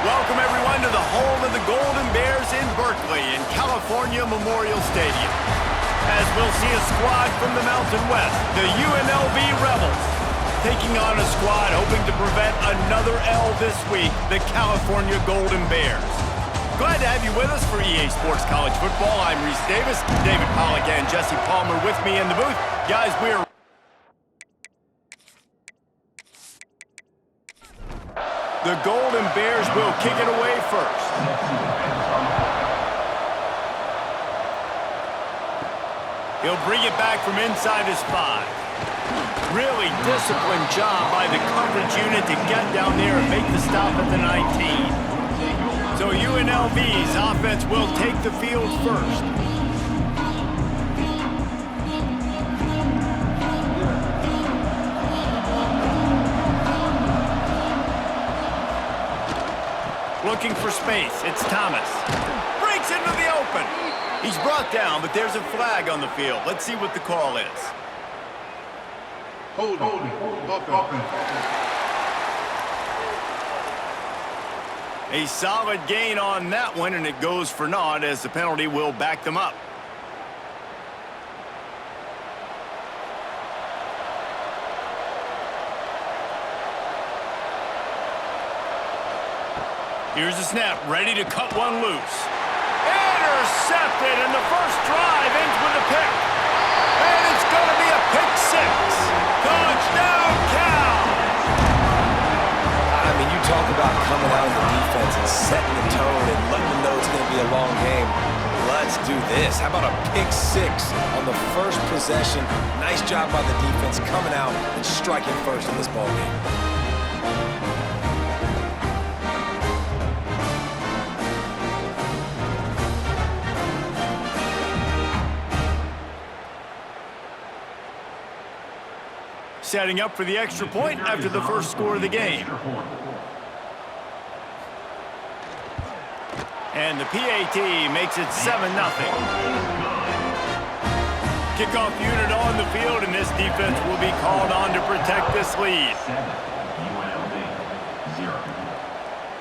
Welcome, everyone, to the home of the Golden Bears in Berkeley in California Memorial Stadium. As we'll see a squad from the Mountain West, the UNLV Rebels, taking on a squad hoping to prevent another L this week, the California Golden Bears. Glad to have you with us for EA Sports College Football. I'm Reese Davis, David Pollack and Jesse Palmer with me in the booth. Guys, we're the Golden Bears will kick it away first. He'll bring it back from inside his 5. Really disciplined job by the coverage unit to get down there and make the stop at the 19. So UNLV's offense will take the field first. Looking for space, it's Thomas. Breaks into the open. He's brought down, but there's a flag on the field. Let's see what the call is. Hold on. A solid gain on that one, and it goes for naught as the penalty will back them up. Here's the snap, ready to cut one loose. Intercepted, and the first drive ends with a pick. And it's going to be a pick 6. Touchdown, Cal! I mean, you talk about coming out of the defense and setting the tone and letting them know it's going to be a long game. Let's do this. How about a pick 6 on the first possession? Nice job by the defense coming out and striking first in this ballgame. Setting up for the extra point after the first score of the game. And the PAT makes it 7-0. Kickoff unit on the field, and this defense will be called on to protect this lead.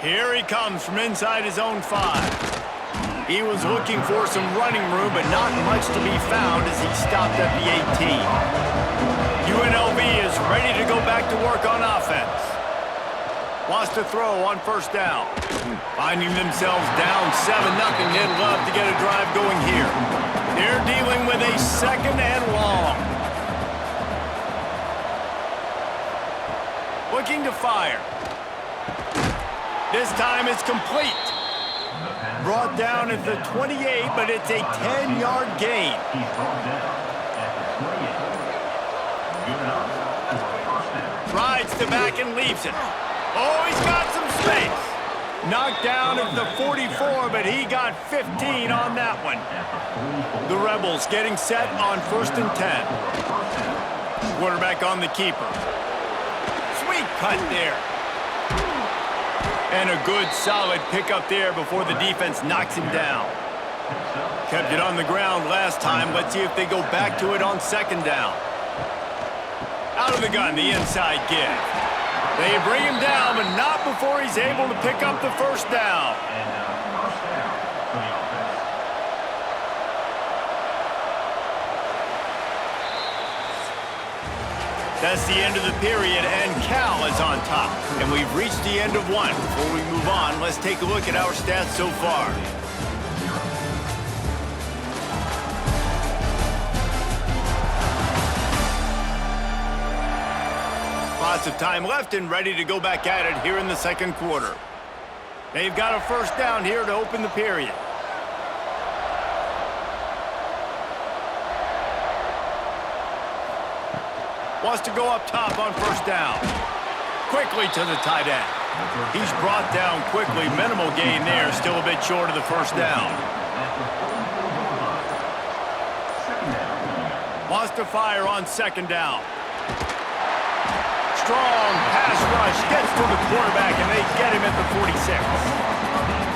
Here he comes from inside his own 5. He was looking for some running room, but not much to be found as he stopped at the 18. UNLV is ready to go back to work on offense. Wants to throw on first down. Finding themselves down 7-0, they'd love to get a drive going here. They're dealing with a second and long. Looking to fire. This time it's complete. Brought down at the 28, but it's a 10-yard gain. Rides to back and leaves it. Oh, he's got some space. Knocked down at the 44, but he got 15 on that one. The Rebels getting set on 1st and 10. Quarterback on the keeper. Sweet cut there. And a good, solid pickup there before the defense knocks him down. Kept it on the ground last time. Let's see if they go back to it on 2nd down. Out of the gun, the inside give. They bring him down, but not before he's able to pick up the first down. That's the end of the period, and Cal is on top. And we've reached the end of one. Before we move on, let's take a look at our stats so far. Lots of time left and ready to go back at it here in the second quarter. They've got a first down here to open the period. Wants to go up top on first down. Quickly to the tight end. He's brought down quickly. Minimal gain there. Still a bit short of the first down. Wants to fire on 2nd down. Strong pass rush, gets to the quarterback, and they get him at the 46.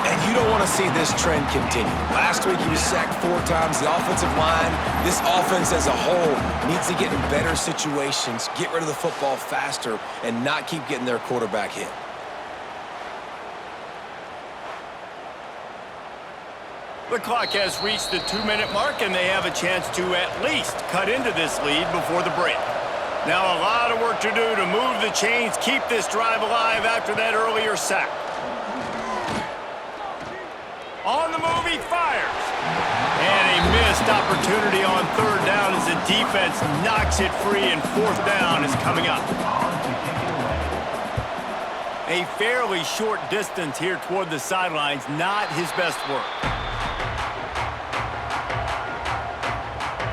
And you don't want to see this trend continue. Last week he was sacked 4 times. The offensive line, this offense as a whole, needs to get in better situations, get rid of the football faster, and not keep getting their quarterback hit. The clock has reached the 2-minute mark, and they have a chance to at least cut into this lead before the break. Now a lot of work to do to move the chains, keep this drive alive after that earlier sack. On the move, he fires. And a missed opportunity on 3rd down as the defense knocks it free, and 4th down is coming up. A fairly short distance here toward the sidelines, not his best work.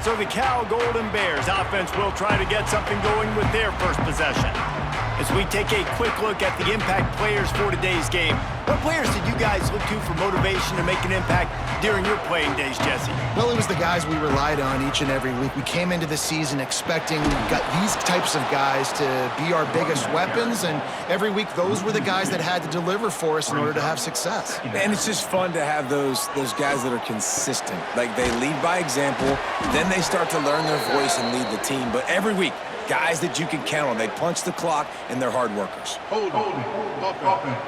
So the Cal Golden Bears offense will try to get something going with their first possession. As we take a quick look at the impact players for today's game, what players did you guys look to for motivation to make an impact during your playing days, Jesse? Well, it was the guys we relied on each and every week. We came into the season expecting these types of guys to be our biggest weapons, and every week those were the guys that had to deliver for us in order to have success. And it's just fun to have those guys that are consistent. Like, they lead by example, then they start to learn their voice and lead the team. But every week, guys that you can count on. They punch the clock, and they're hard workers. Hold offense.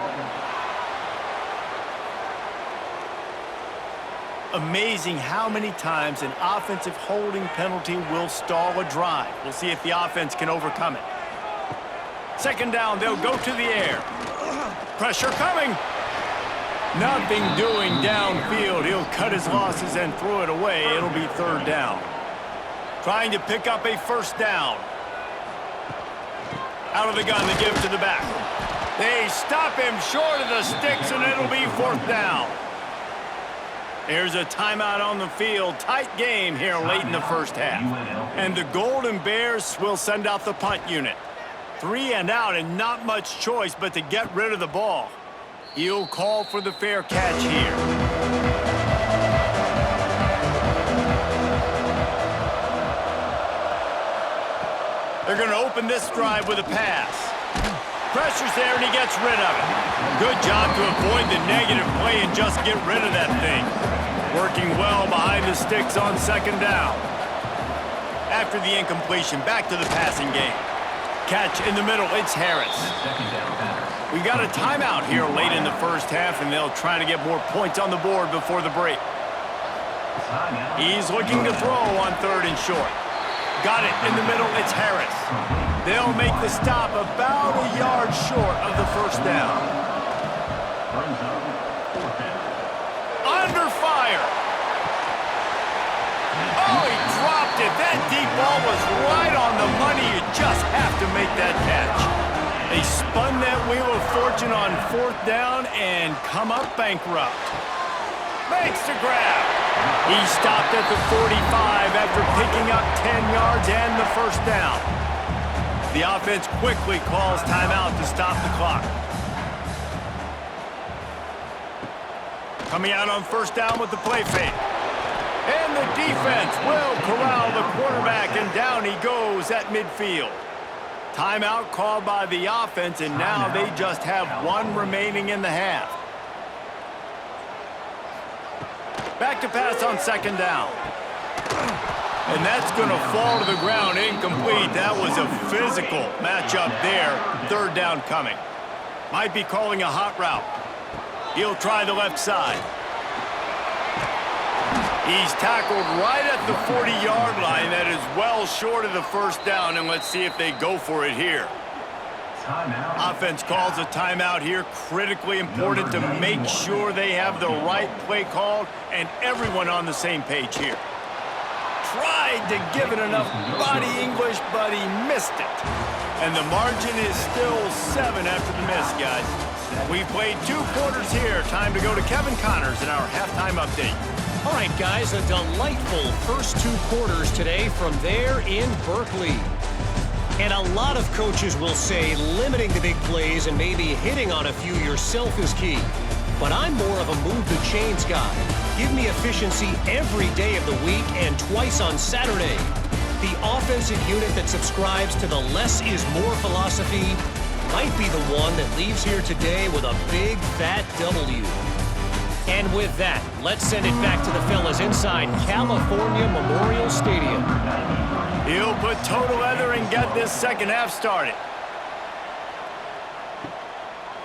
Amazing how many times an offensive holding penalty will stall a drive. We'll see if the offense can overcome it. 2nd down, they'll go to the air. Pressure coming. Nothing doing downfield. He'll cut his losses and throw it away. It'll be 3rd down. Trying to pick up a 1st down. Out of the gun, they give to the back. They stop him short of the sticks, and it'll be 4th down. There's a timeout on the field. Tight game here late in the first half. And the Golden Bears will send out the punt unit. 3 and out, and not much choice but to get rid of the ball. He'll call for the fair catch here. They're going to open this drive with a pass. Pressure's there, and he gets rid of it. Good job to avoid the negative play and just get rid of that thing. Working well behind the sticks on 2nd down. After the incompletion, back to the passing game. Catch in the middle, it's Harris. We got a timeout here late in the first half, and they'll try to get more points on the board before the break. He's looking to throw on 3rd and short. Got it in the middle, it's Harris. They'll make the stop about a yard short of the 1st down. Under fire. Oh, he dropped it. That deep ball was right on the money. You just have to make that catch. They spun that wheel of fortune on 4th down and come up bankrupt. Makes the grab. He stopped at the 45 after picking up 10 yards and the 1st down. The offense quickly calls timeout to stop the clock. Coming out on 1st down with the play fake. And the defense will corral the quarterback, and down he goes at midfield. Timeout called by the offense, and now they just have 1 remaining in the half. Back to pass on 2nd down. And that's going to fall to the ground, incomplete. That was a physical matchup there. 3rd down coming. Might be calling a hot route. He'll try the left side. He's tackled right at the 40-yard line. That is well short of the 1st down, and let's see if they go for it here. Offense calls a timeout here. Critically important to make sure they have the right play called and everyone on the same page here. Tried to give it enough body English, but he missed it. And the margin is still 7 after the miss, guys. We've played 2 quarters here. Time to go to Kevin Connors in our halftime update. All right, guys, a delightful first 2 quarters today from there in Berkeley. And a lot of coaches will say limiting the big plays and maybe hitting on a few yourself is key. But I'm more of a move the chains guy. Give me efficiency every day of the week and twice on Saturday. The offensive unit that subscribes to the less is more philosophy might be the one that leaves here today with a big fat W. And with that, let's send it back to the fellas inside California Memorial Stadium. He'll put total leather and get this second half started.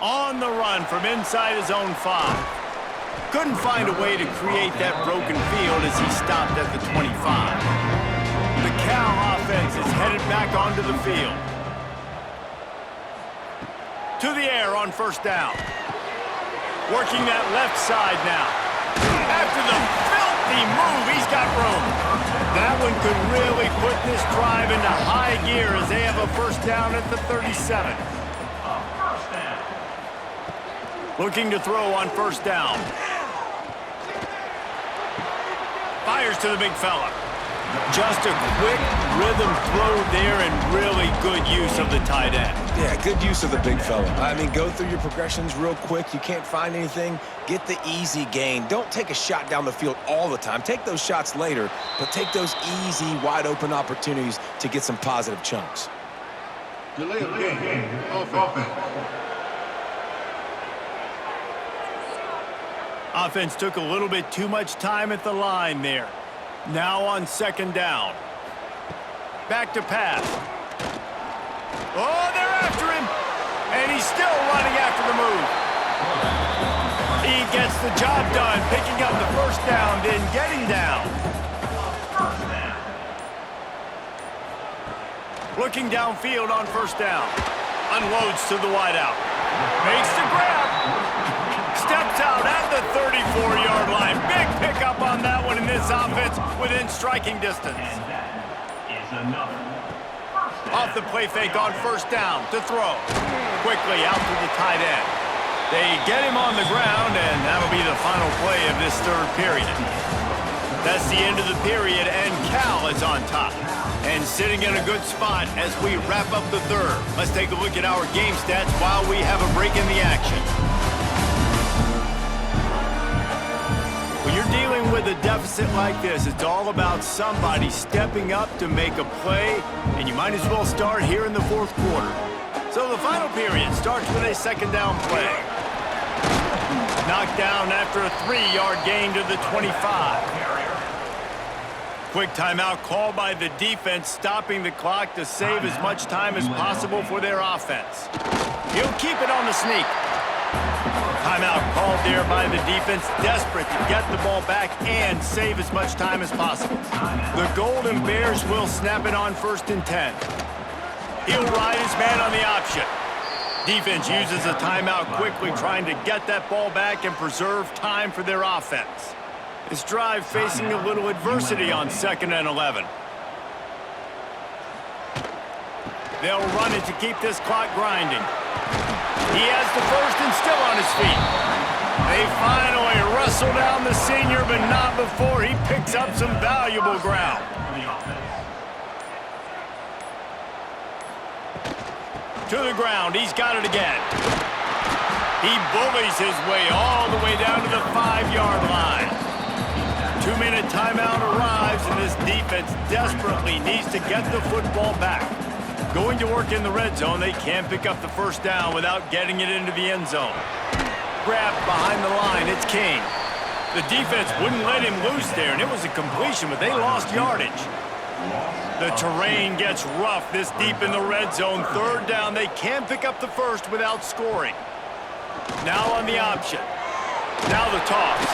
On the run from inside his own 5. Couldn't find a way to create that broken field as he stopped at the 25. The Cal offense is headed back onto the field. To the air on first down. Working that left side now. After the filthy move, he's got room. That one could really put this drive into high gear as they have a first down at the 37. Looking to throw on first down. Fires to the big fella. Just a quick rhythm throw there and really good use of the tight end. Yeah, good use of the big fella. I mean, go through your progressions real quick. You can't find anything. Get the easy gain. Don't take a shot down the field all the time. Take those shots later, but take those easy, wide-open opportunities to get some positive chunks. Delay of game. Offense. Offense took a little bit too much time at the line there. Now on second down. Back to pass. Oh, they're after him. And he's still running after the move. He gets the job done, picking up the first down, then getting down. Looking downfield on first down. Unloads to the wideout. Makes the grab. Steps out at the 34-yard line. Big pickup on that one in this offense within striking distance. Off the play fake on first down to throw. Quickly out to the tight end. They get him on the ground, and that'll be the final play of this third period. That's the end of the period, and Cal is on top. And sitting in a good spot as we wrap up the third. Let's take a look at our game stats while we have a break in the action. When you're dealing with a deficit like this, it's all about somebody stepping up to make a play, and you might as well start here in the fourth quarter. So the final period starts with a second down play. Knocked down after a 3-yard gain to the 25. Quick timeout called by the defense, stopping the clock to save as much time as possible for their offense. He'll keep it on the sneak. Timeout called there by the defense, desperate to get the ball back and save as much time as possible. The Golden Bears will snap it on first and 10. He'll ride his man on the option. Defense uses a timeout quickly, trying to get that ball back and preserve time for their offense. This drive facing a little adversity on second and 11. They'll run it to keep this clock grinding. He has the first and still on his feet. They finally wrestle down the senior, but not before he picks up some valuable ground. To the ground, he's got it again. He bullies his way all the way down to the 5-yard line. 2-minute timeout arrives, and this defense desperately needs to get the football back. Going to work in the red zone, they can't pick up the first down without getting it into the end zone. Grabbed behind the line, it's King. The defense wouldn't let him loose there, and it was a completion, but they lost yardage. The terrain gets rough this deep in the red zone. Third down, they can't pick up the first without scoring. Now on the option. Now the toss.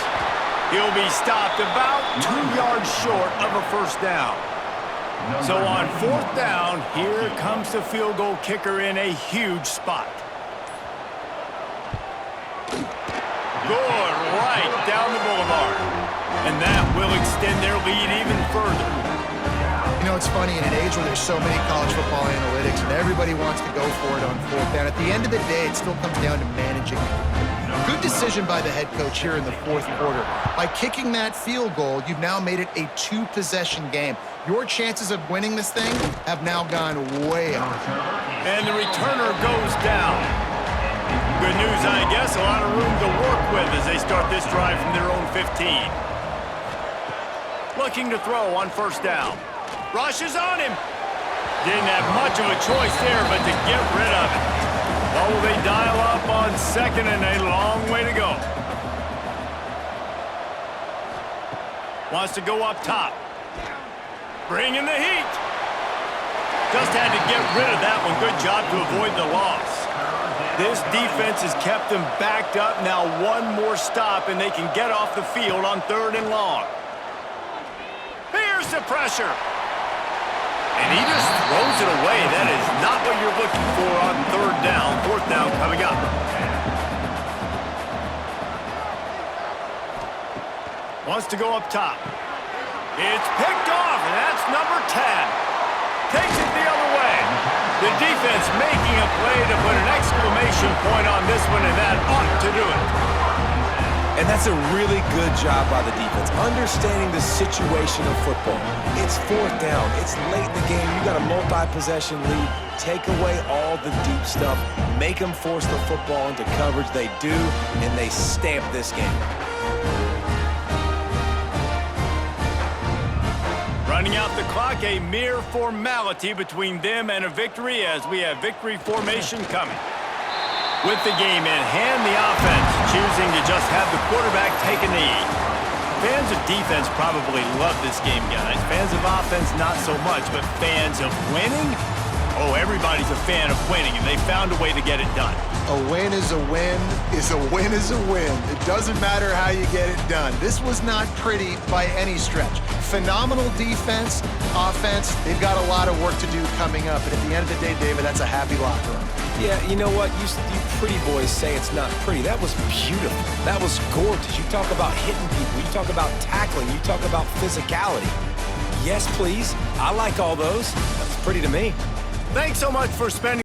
He'll be stopped about 2 yards short of a first down. So on fourth down, here comes the field goal kicker in a huge spot. Good, right down the boulevard. And that will extend their lead even further. You know, it's funny, in an age where there's so many college football analytics and everybody wants to go for it on fourth down, at the end of the day, it still comes down to managing. Good decision by the head coach here in the fourth quarter. By kicking that field goal, you've now made it a 2-possession game. Your chances of winning this thing have now gone way up. And the returner goes down. Good news, I guess. A lot of room to work with as they start this drive from their own 15. Looking to throw on first down. Rushes on him. Didn't have much of a choice there, but to get rid of it. Oh, they dial up on second and a long way to go. Wants to go up top. Bring in the heat. Just had to get rid of that one. Good job to avoid the loss. This defense has kept them backed up. Now one more stop, and they can get off the field on 3rd and long. Here's the pressure. And he just throws it away. That is not what you're looking for on 3rd down. 4th down coming up. Wants to go up top. It's picked off, and that's number 10. Takes it the other way. The defense making a play to put an exclamation point on this one, and that ought to do it. And that's a really good job by the defense, understanding the situation of football. It's 4th down. It's late in the game. You got a multi-possession lead. Take away all the deep stuff. Make them force the football into coverage. They do, and they stamp this game. Running out the clock, a mere formality between them and a victory as we have victory formation coming. With the game in hand, the offense choosing to just have the quarterback take a knee. Fans of defense probably love this game, guys. Fans of offense, not so much, but fans of winning? Oh, everybody's a fan of winning, and they found a way to get it done. A win is a win is a win is a win. It doesn't matter how you get it done. This was not pretty by any stretch. Phenomenal defense, offense. They've got a lot of work to do coming up. And at the end of the day, David, that's a happy locker room. Yeah, you know what? You pretty boys say it's not pretty. That was beautiful. That was gorgeous. You talk about hitting people. You talk about tackling. You talk about physicality. Yes, please. I like all those. That's pretty to me. Thanks so much for spending